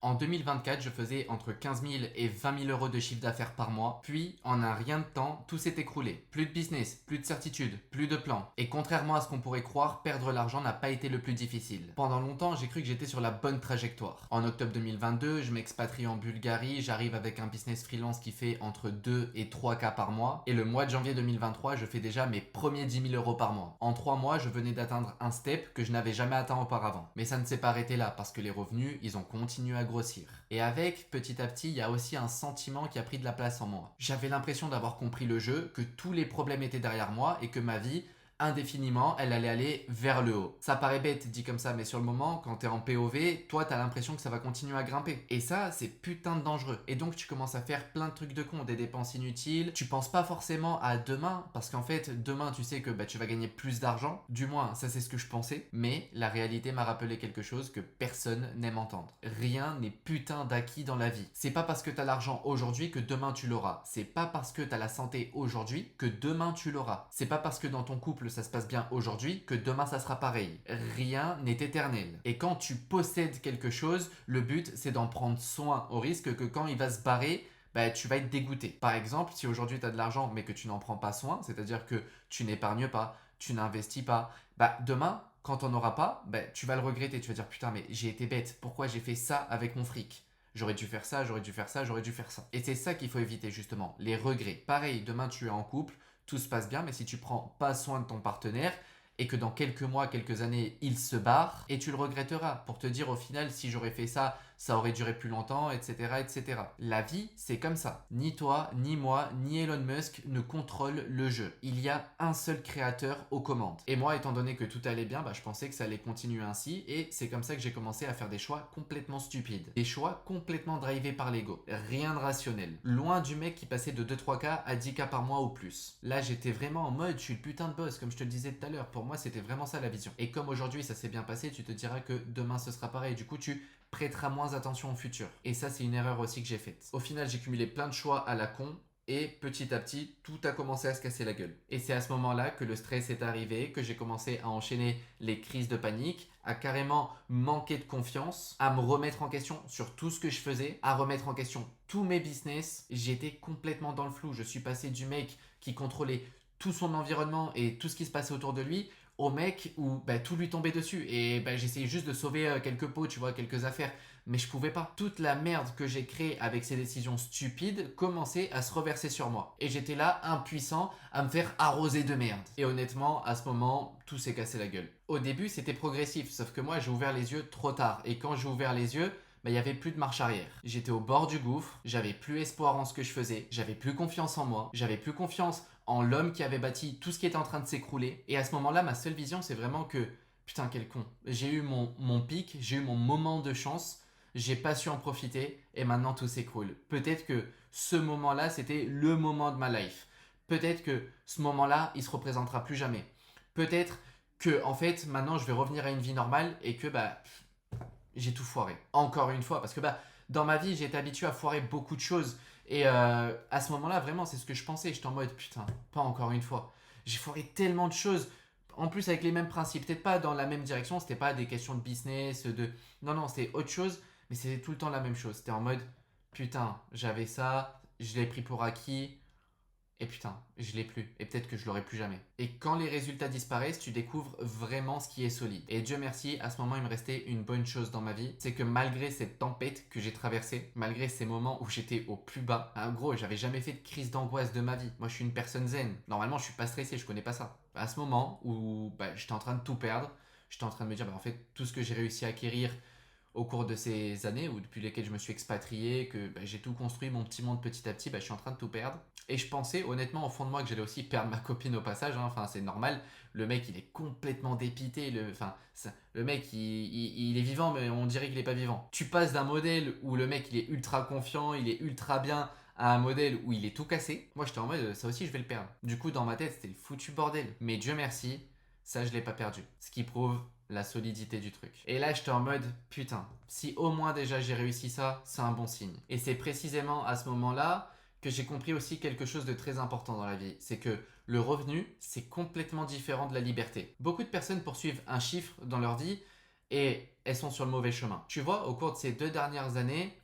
En 2024, je faisais entre 15 000 et 20 000 euros de chiffre d'affaires par mois. Puis, en un rien de temps, tout s'est écroulé. Plus de business, plus de certitude, plus de plans. Et contrairement à ce qu'on pourrait croire, perdre l'argent n'a pas été le plus difficile. Pendant longtemps, j'ai cru que j'étais sur la bonne trajectoire. En octobre 2022, je m'expatrie en Bulgarie, j'arrive avec un business freelance qui fait entre 2 et 3 k par mois. Et le mois de janvier 2023, je fais déjà mes premiers 10 000 euros par mois. En 3 mois, je venais d'atteindre un step que je n'avais jamais atteint auparavant. Mais ça ne s'est pas arrêté là parce que les revenus, ils ont continué à grossir. Et avec, petit à petit, il y a aussi un sentiment qui a pris de la place en moi. J'avais l'impression d'avoir compris le jeu, que tous les problèmes étaient derrière moi et que ma vie, indéfiniment, elle allait aller vers le haut. Ça paraît bête dit comme ça, mais sur le moment, quand t'es en POV, toi t'as l'impression que ça va continuer à grimper. Et ça, c'est putain de dangereux. Et donc tu commences à faire plein de trucs de con, des dépenses inutiles. Tu penses pas forcément à demain, parce qu'en fait, demain tu sais que tu vas gagner plus d'argent. Du moins, ça c'est ce que je pensais. Mais la réalité m'a rappelé quelque chose que personne n'aime entendre. Rien n'est putain d'acquis dans la vie. C'est pas parce que t'as l'argent aujourd'hui que demain tu l'auras. C'est pas parce que t'as la santé aujourd'hui que demain tu l'auras. C'est pas parce que dans ton couple ça se passe bien aujourd'hui que demain ça sera pareil. Rien n'est éternel. Et quand tu possèdes quelque chose, le but c'est d'en prendre soin au risque que quand il va se barrer, tu vas être dégoûté. Par exemple, si aujourd'hui tu as de l'argent mais que tu n'en prends pas soin, c'est-à-dire que tu n'épargnes pas, tu n'investis pas, demain, quand on n'aura pas, tu vas le regretter. Tu vas dire putain mais j'ai été bête, pourquoi j'ai fait ça avec mon fric? J'aurais dû faire ça, j'aurais dû faire ça, j'aurais dû faire ça. Et c'est ça qu'il faut éviter justement, les regrets. Pareil, demain tu es en couple, tout se passe bien, mais si tu prends pas soin de ton partenaire et que dans quelques mois, quelques années, il se barre, et tu le regretteras pour te dire au final si j'aurais fait ça, ça aurait duré plus longtemps, etc., etc. La vie, c'est comme ça. Ni toi, ni moi, ni Elon Musk ne contrôlent le jeu. Il y a un seul créateur aux commandes. Et moi, étant donné que tout allait bien, je pensais que ça allait continuer ainsi, et c'est comme ça que j'ai commencé à faire des choix complètement stupides. Des choix complètement drivés par l'ego. Rien de rationnel. Loin du mec qui passait de 2-3K à 10K par mois ou plus. Là, j'étais vraiment en mode, je suis le putain de boss, comme je te le disais tout à l'heure. Pour moi, c'était vraiment ça la vision. Et comme aujourd'hui, ça s'est bien passé, tu te diras que demain, ce sera pareil. Du coup, tu prêteras moins attention au futur. Et ça, c'est une erreur aussi que j'ai faite. Au final, j'ai cumulé plein de choix à la con. Et petit à petit, tout a commencé à se casser la gueule. Et c'est à ce moment-là que le stress est arrivé, que j'ai commencé à enchaîner les crises de panique, à carrément manquer de confiance, à me remettre en question sur tout ce que je faisais, à remettre en question tous mes business. J'étais complètement dans le flou. Je suis passé du mec qui contrôlait tout son environnement et tout ce qui se passait autour de lui au mec où tout lui tombait dessus et j'essayais juste de sauver quelques pots, tu vois, quelques affaires, mais je pouvais pas. Toute la merde que j'ai créée avec ces décisions stupides commençait à se reverser sur moi et j'étais là impuissant à me faire arroser de merde. Et honnêtement, à ce moment, tout s'est cassé la gueule. Au début, c'était progressif, sauf que moi, j'ai ouvert les yeux trop tard et quand j'ai ouvert les yeux, il n'y avait plus de marche arrière. J'étais au bord du gouffre, j'avais plus espoir en ce que je faisais, j'avais plus confiance en moi, j'avais plus confiance en l'homme qui avait bâti tout ce qui était en train de s'écrouler. Et à ce moment-là, ma seule vision, c'est vraiment que, putain, quel con. J'ai eu mon pic, j'ai eu mon moment de chance, j'ai pas su en profiter, et maintenant tout s'écroule. Peut-être que ce moment-là, c'était le moment de ma life. Peut-être que ce moment-là, il se représentera plus jamais. Peut-être que, en fait, maintenant, je vais revenir à une vie normale et que, j'ai tout foiré. Encore une fois, parce que dans ma vie, j'ai été habitué à foirer beaucoup de choses. Et à ce moment-là, vraiment, c'est ce que je pensais. J'étais en mode, putain, pas encore une fois. J'ai foiré tellement de choses. En plus, avec les mêmes principes. Peut-être pas dans la même direction. C'était pas des questions de business, de... Non, non, c'était autre chose. Mais c'était tout le temps la même chose. C'était en mode, putain, j'avais ça. Je l'ai pris pour acquis. Et putain, je l'ai plus. Et peut-être que je l'aurai plus jamais. Et quand les résultats disparaissent, tu découvres vraiment ce qui est solide. Et Dieu merci, à ce moment, il me restait une bonne chose dans ma vie. C'est que malgré cette tempête que j'ai traversée, malgré ces moments où j'étais au plus bas, en gros, j'avais jamais fait de crise d'angoisse de ma vie. Moi, je suis une personne zen. Normalement, je suis pas stressé, je connais pas ça. À ce moment où j'étais en train de tout perdre, j'étais en train de me dire, en fait, tout ce que j'ai réussi à acquérir au cours de ces années ou depuis lesquelles je me suis expatrié, que j'ai tout construit, mon petit monde petit à petit, je suis en train de tout perdre. Et je pensais honnêtement au fond de moi que j'allais aussi perdre ma copine au passage, hein. Enfin c'est normal, le mec il est complètement dépité, le mec il est vivant mais on dirait qu'il est pas vivant. Tu passes d'un modèle où le mec il est ultra confiant, il est ultra bien, à un modèle où il est tout cassé. Moi j'étais en mode ça aussi je vais le perdre. Du coup dans ma tête c'était le foutu bordel. Mais Dieu merci, ça je l'ai pas perdu. Ce qui prouve la solidité du truc. Et là, j'étais en mode, putain, si au moins déjà j'ai réussi ça, c'est un bon signe. Et c'est précisément à ce moment-là que j'ai compris aussi quelque chose de très important dans la vie. C'est que le revenu, c'est complètement différent de la liberté. Beaucoup de personnes poursuivent un chiffre dans leur vie et elles sont sur le mauvais chemin. Tu vois, au cours de ces 2 dernières années,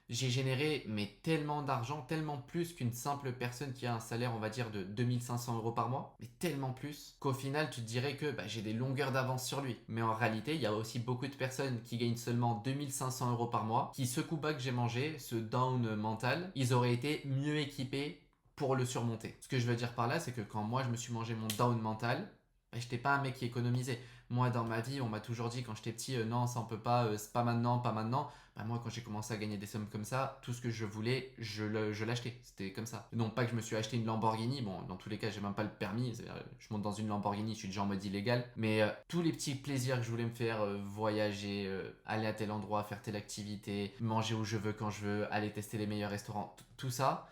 j'ai généré tellement d'argent, tellement plus qu'une simple personne qui a un salaire, on va dire, de 2500 euros par mois, mais tellement plus qu'au final, tu te dirais que j'ai des longueurs d'avance sur lui. Mais en réalité, il y a aussi beaucoup de personnes qui gagnent seulement 2500 euros par mois, qui, ce coup bas que j'ai mangé, ce down mental, ils auraient été mieux équipés pour le surmonter. Ce que je veux dire par là, c'est que quand moi, je me suis mangé mon down mental, j'étais pas un mec qui économisait. Moi, dans ma vie, on m'a toujours dit quand j'étais petit, non, ça on peut pas, c'est pas maintenant, pas maintenant. Moi, quand j'ai commencé à gagner des sommes comme ça, tout ce que je voulais, je l'achetais. C'était comme ça. Non pas que je me suis acheté une Lamborghini. Bon, dans tous les cas, j'ai même pas le permis. Je monte dans une Lamborghini, je suis déjà en mode illégal. Mais tous les petits plaisirs que je voulais me faire, voyager, aller à tel endroit, faire telle activité, manger où je veux, quand je veux, aller tester les meilleurs restaurants, tout ça,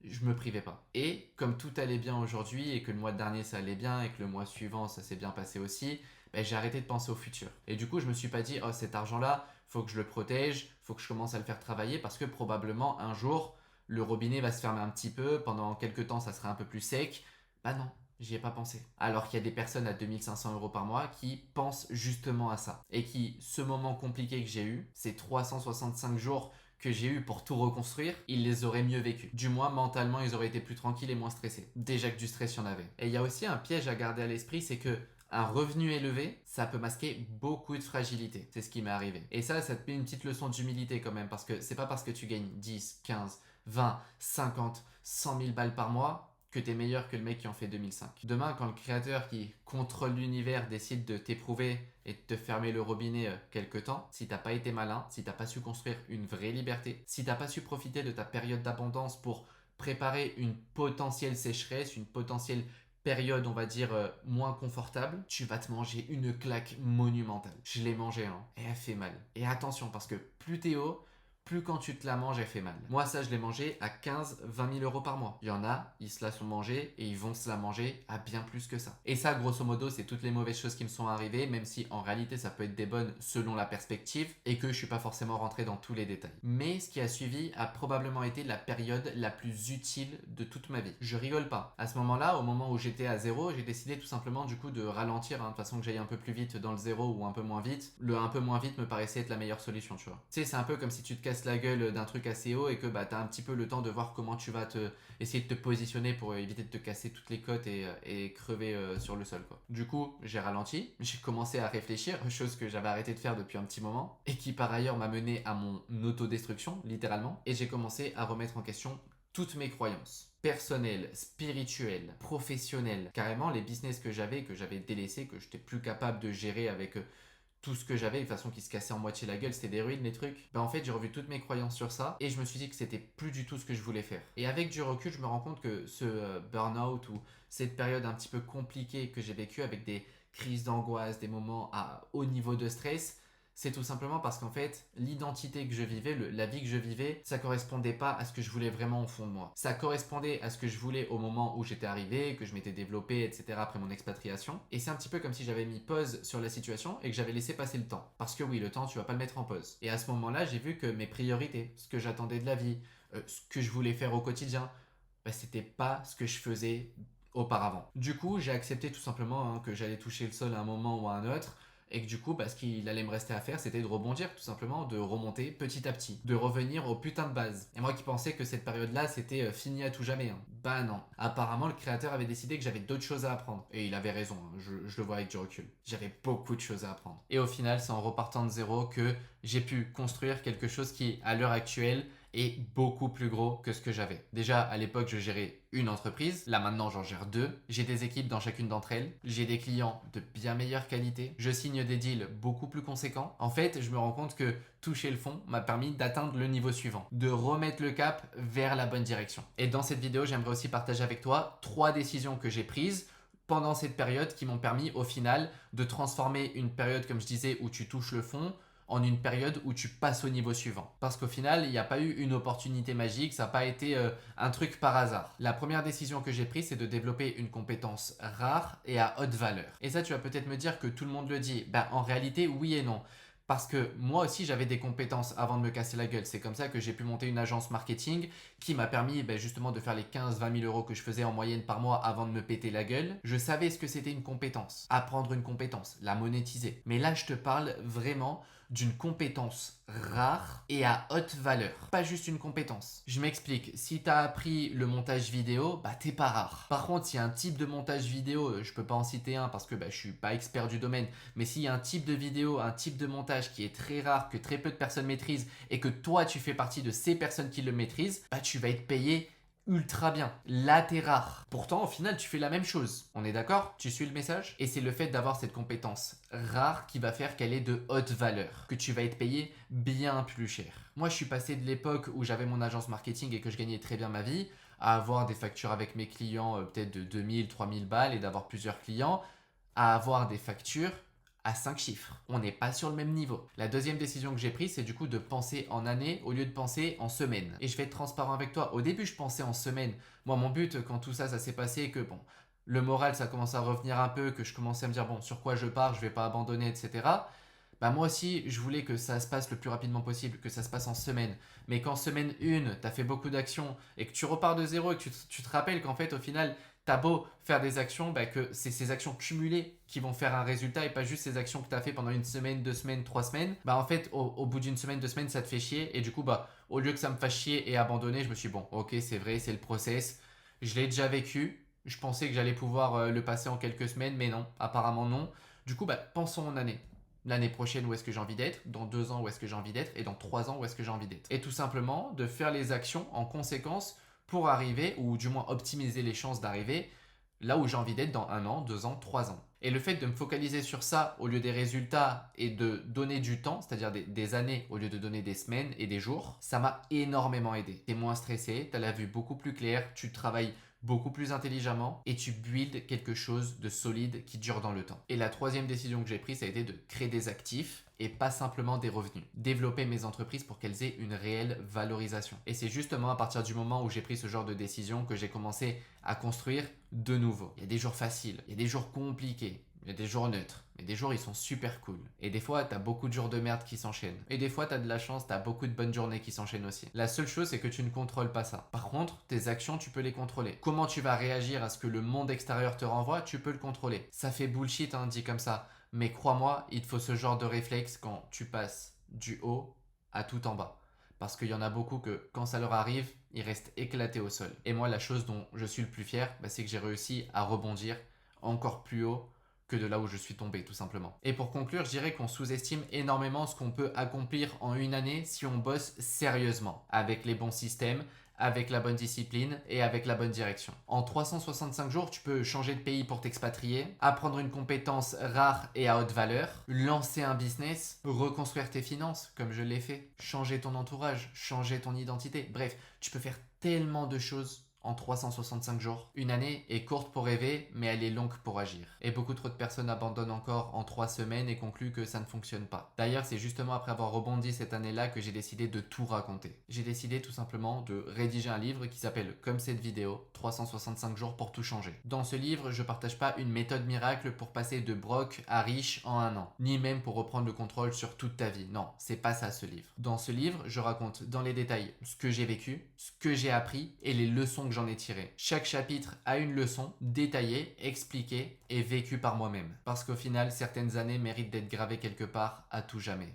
je me privais pas. Et comme tout allait bien aujourd'hui et que le mois dernier ça allait bien et que le mois suivant ça s'est bien passé aussi, j'ai arrêté de penser au futur. Et du coup, je me suis pas dit, oh, cet argent-là, faut que je le protège, faut que je commence à le faire travailler parce que probablement un jour, le robinet va se fermer un petit peu, pendant quelques temps ça sera un peu plus sec. Non, j'y ai pas pensé. Alors qu'il y a des personnes à 2500 euros par mois qui pensent justement à ça. Et qui, ce moment compliqué que j'ai eu, ces 365 jours que j'ai eu pour tout reconstruire, ils les auraient mieux vécus. Du moins, mentalement, ils auraient été plus tranquilles et moins stressés. Déjà que du stress, il y en avait. Et il y a aussi un piège à garder à l'esprit, c'est que un revenu élevé, ça peut masquer beaucoup de fragilité. C'est ce qui m'est arrivé. Et ça te met une petite leçon d'humilité quand même, parce que c'est pas parce que tu gagnes 10, 15, 20, 50, 100 000 balles par mois que t'es meilleur que le mec qui en fait 2005. Demain, quand le créateur qui contrôle l'univers décide de t'éprouver et de te fermer le robinet quelque temps, si t'as pas été malin, si t'as pas su construire une vraie liberté, si t'as pas su profiter de ta période d'abondance pour préparer une potentielle sécheresse, une potentielle période, on va dire, moins confortable, tu vas te manger une claque monumentale. Je l'ai mangé, hein, et elle fait mal. Et attention, parce que plus t'es haut, plus quand tu te la manges, elle fait mal. Moi, ça, je l'ai mangé à 15-20 000 euros par mois. Il y en a, ils se la sont mangés et ils vont se la manger à bien plus que ça. Et ça, grosso modo, c'est toutes les mauvaises choses qui me sont arrivées, même si en réalité, ça peut être des bonnes selon la perspective et que je suis pas forcément rentré dans tous les détails. Mais ce qui a suivi a probablement été la période la plus utile de toute ma vie. Je rigole pas. À ce moment-là, au moment où j'étais à zéro, j'ai décidé tout simplement du coup de ralentir, de façon que j'aille un peu plus vite dans le zéro ou un peu moins vite. Le un peu moins vite me paraissait être la meilleure solution, tu vois. Tu sais, c'est un peu comme si tu te casses la gueule d'un truc assez haut et que t'as un petit peu le temps de voir comment tu vas essayer de te positionner pour éviter de te casser toutes les côtes et crever sur le sol, quoi. Du coup, j'ai ralenti, j'ai commencé à réfléchir, chose que j'avais arrêté de faire depuis un petit moment et qui par ailleurs m'a mené à mon autodestruction, littéralement, et j'ai commencé à remettre en question toutes mes croyances personnelles, spirituelles, professionnelles, carrément les business que j'avais délaissés, que j'étais plus capable de gérer avec tout ce que j'avais, de façon qui se cassait en moitié la gueule, c'était des ruines, les trucs. En fait, j'ai revu toutes mes croyances sur ça et je me suis dit que c'était plus du tout ce que je voulais faire. Et avec du recul, je me rends compte que ce burn-out ou cette période un petit peu compliquée que j'ai vécue avec des crises d'angoisse, des moments à haut niveau de stress, c'est tout simplement parce qu'en fait, l'identité que je vivais, la vie que je vivais, ça correspondait pas à ce que je voulais vraiment au fond de moi. Ça correspondait à ce que je voulais au moment où j'étais arrivé, que je m'étais développé, etc. après mon expatriation. Et c'est un petit peu comme si j'avais mis pause sur la situation et que j'avais laissé passer le temps. Parce que oui, le temps, tu vas pas le mettre en pause. Et à ce moment-là, j'ai vu que mes priorités, ce que j'attendais de la vie, ce que je voulais faire au quotidien, c'était pas ce que je faisais auparavant. Du coup, j'ai accepté tout simplement que j'allais toucher le sol à un moment ou à un autre. Et que du coup, ce qu'il allait me rester à faire, c'était de rebondir, tout simplement, de remonter petit à petit, de revenir au putain de base. Et moi qui pensais que cette période-là, c'était fini à tout jamais. Non. Apparemment, le créateur avait décidé que j'avais d'autres choses à apprendre. Et il avait raison, je le vois avec du recul. J'avais beaucoup de choses à apprendre. Et au final, c'est en repartant de zéro que j'ai pu construire quelque chose qui, à l'heure actuelle, est beaucoup plus gros que ce que j'avais. Déjà, à l'époque, je gérais une entreprise. Là, maintenant, j'en gère 2. J'ai des équipes dans chacune d'entre elles. J'ai des clients de bien meilleure qualité. Je signe des deals beaucoup plus conséquents. En fait, je me rends compte que toucher le fond m'a permis d'atteindre le niveau suivant, de remettre le cap vers la bonne direction. Et dans cette vidéo, j'aimerais aussi partager avec toi 3 décisions que j'ai prises pendant cette période qui m'ont permis au final de transformer une période, comme je disais, où tu touches le fond en une période où tu passes au niveau suivant. Parce qu'au final, il n'y a pas eu une opportunité magique, ça n'a pas été un truc par hasard. La première décision que j'ai prise, c'est de développer une compétence rare et à haute valeur. Et ça, tu vas peut-être me dire que tout le monde le dit. En réalité, oui et non. Parce que moi aussi, j'avais des compétences avant de me casser la gueule. C'est comme ça que j'ai pu monter une agence marketing qui m'a permis justement de faire les 15-20 000 euros que je faisais en moyenne par mois avant de me péter la gueule. Je savais ce que c'était une compétence. Apprendre une compétence, la monétiser. Mais là, je te parle vraiment d'une compétence rare et à haute valeur. Pas juste une compétence. Je m'explique. Si tu as appris le montage vidéo, t'es pas rare. Par contre, s'il y a un type de montage vidéo, je peux pas en citer un parce que je suis pas expert du domaine, mais s'il y a un type de vidéo, un type de montage qui est très rare, que très peu de personnes maîtrisent et que toi tu fais partie de ces personnes qui le maîtrisent, tu vas être payé ultra bien. Là, t'es rare. Pourtant, au final, tu fais la même chose. On est d'accord? Tu suis le message? Et c'est le fait d'avoir cette compétence rare qui va faire qu'elle est de haute valeur, que tu vas être payé bien plus cher. Moi, je suis passé de l'époque où j'avais mon agence marketing et que je gagnais très bien ma vie, à avoir des factures avec mes clients peut-être de 2000, 3000 balles et d'avoir plusieurs clients, à avoir des factures à 5 chiffres. On n'est pas sur le même niveau. La deuxième décision que j'ai prise, c'est du coup de penser en année au lieu de penser en semaine. Et je vais être transparent avec toi. Au début, je pensais en semaine. Moi, mon but, quand tout ça, ça s'est passé, que le moral, ça commence à revenir un peu, que je commençais à me dire, sur quoi je pars, je vais pas abandonner, etc. Moi aussi, je voulais que ça se passe le plus rapidement possible, que ça se passe en semaine. Mais qu'en semaine 1, tu as fait beaucoup d'actions et que tu repars de zéro et que tu te rappelles qu'en fait, au final, tu as beau faire des actions, que c'est ces actions cumulées qui vont faire un résultat et pas juste ces actions que tu as fait pendant une semaine, 2 semaines, 3 semaines. En fait, au bout d'une semaine, 2 semaines, ça te fait chier. Et du coup, au lieu que ça me fasse chier et abandonner, je me suis dit, ok, c'est vrai, c'est le process. Je l'ai déjà vécu. Je pensais que j'allais pouvoir le passer en quelques semaines, mais non, apparemment non. Du coup, pensons en année. L'année prochaine, où est-ce que j'ai envie d'être? Dans 2 ans, où est-ce que j'ai envie d'être? Et dans 3 ans, où est-ce que j'ai envie d'être? Et tout simplement, de faire les actions en conséquence pour arriver, ou du moins optimiser les chances d'arriver là où j'ai envie d'être dans 1 an, 2 ans, 3 ans. Et le fait de me focaliser sur ça au lieu des résultats et de donner du temps, c'est-à-dire des années au lieu de donner des semaines et des jours, ça m'a énormément aidé. T'es moins stressé, t'as la vue beaucoup plus claire, tu travailles beaucoup plus intelligemment et tu builds quelque chose de solide qui dure dans le temps. Et la troisième décision que j'ai prise, ça a été de créer des actifs et pas simplement des revenus. Développer mes entreprises pour qu'elles aient une réelle valorisation. Et c'est justement à partir du moment où j'ai pris ce genre de décision que j'ai commencé à construire de nouveau. Il y a des jours faciles, il y a des jours compliqués, il y a des jours neutres. Mais des jours, ils sont super cool. Et des fois, t'as beaucoup de jours de merde qui s'enchaînent. Et des fois, t'as de la chance, t'as beaucoup de bonnes journées qui s'enchaînent aussi. La seule chose, c'est que tu ne contrôles pas ça. Par contre, tes actions, tu peux les contrôler. Comment tu vas réagir à ce que le monde extérieur te renvoie, tu peux le contrôler. Ça fait bullshit, dit comme ça. Mais crois-moi, il te faut ce genre de réflexe quand tu passes du haut à tout en bas. Parce qu'il y en a beaucoup que, quand ça leur arrive, ils restent éclatés au sol. Et moi, la chose dont je suis le plus fier, c'est que j'ai réussi à rebondir encore plus haut que de là où je suis tombé, tout simplement. Et pour conclure, je dirais qu'on sous-estime énormément ce qu'on peut accomplir en une année si on bosse sérieusement, avec les bons systèmes, avec la bonne discipline et avec la bonne direction. En 365 jours, tu peux changer de pays pour t'expatrier, apprendre une compétence rare et à haute valeur, lancer un business, reconstruire tes finances, comme je l'ai fait, changer ton entourage, changer ton identité. Bref, tu peux faire tellement de choses en 365 jours. Une année est courte pour rêver, mais elle est longue pour agir. Et beaucoup trop de personnes abandonnent encore en 3 semaines et concluent que ça ne fonctionne pas. D'ailleurs, c'est justement après avoir rebondi cette année-là que j'ai décidé de tout raconter. J'ai décidé tout simplement de rédiger un livre qui s'appelle Comme cette vidéo, 365 jours pour tout changer. Dans ce livre, je partage pas une méthode miracle pour passer de broke à riche en 1 an, ni même pour reprendre le contrôle sur toute ta vie. Non, c'est pas ça ce livre. Dans ce livre, je raconte dans les détails ce que j'ai vécu, ce que j'ai appris et les leçons que j'en ai tirées. Chaque chapitre a une leçon détaillée, expliquée et vécue par moi-même. Parce qu'au final, certaines années méritent d'être gravées quelque part à tout jamais.